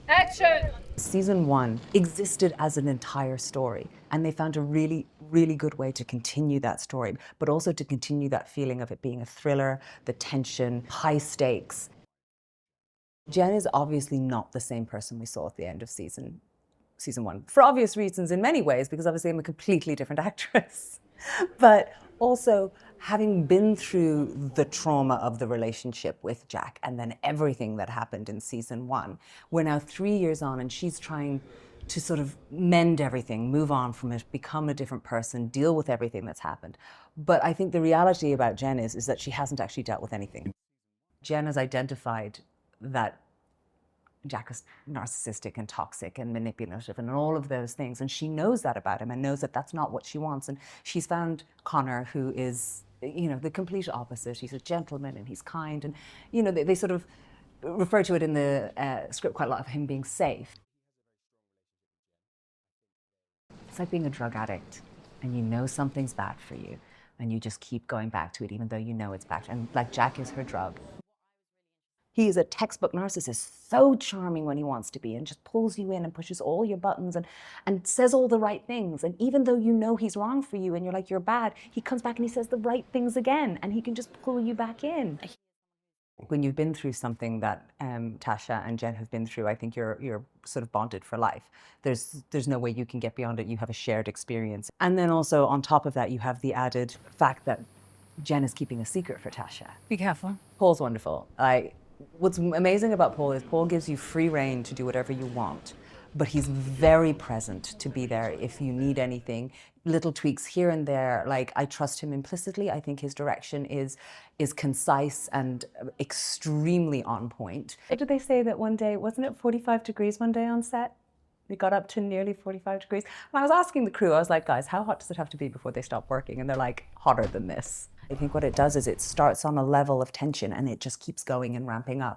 Action! Season 1 existed as an entire story, and they found a really, really good way to continue that story, but also to continue that feeling of it being a thriller, the tension, high stakes. Jen is obviously not the same person we saw at the end of season 1, for obvious reasons in many ways, because obviously I'm a completely different actress. But also, having been through the trauma of the relationship with Jack and then everything that happened in season 1, we're now 3 years on and she's trying to sort of mend everything, move on from it, become a different person, deal with everything that's happened. But I think the reality about Jen is that she hasn't actually dealt with anything. Jen has identified that Jack is narcissistic and toxic and manipulative and all of those things. And she knows that about him and knows that that's not what she wants. And she's found Connor, who is, the complete opposite. He's a gentleman and he's kind. And, they sort of refer to it in the script quite a lot of him being safe. It's like being a drug addict and you know something's bad for you and you just keep going back to it even though you know it's bad. And like Jack is her drug. He is a textbook narcissist, so charming when he wants to be and just pulls you in and pushes all your buttons and says all the right things. And even though you know he's wrong for you and you're like, you're bad, he comes back and he says the right things again and he can just pull you back in. When you've been through something that Tasha and Jen have been through, I think you're sort of bonded for life. There's no way you can get beyond it. You have a shared experience. And then also on top of that, you have the added fact that Jen is keeping a secret for Tasha. Be careful. Paul's wonderful. What's amazing about Paul is Paul gives you free rein to do whatever you want, but he's very present to be there if you need anything. Little tweaks here and there. Like, I trust him implicitly. I think his direction is concise and extremely on point. What did they say that one day, wasn't it 45 degrees one day on set? It got up to nearly 45 degrees. And I was asking the crew, I was like, guys, how hot does it have to be before they stop working? And they're like, hotter than this. I think what it does is it starts on a level of tension and it just keeps going and ramping up.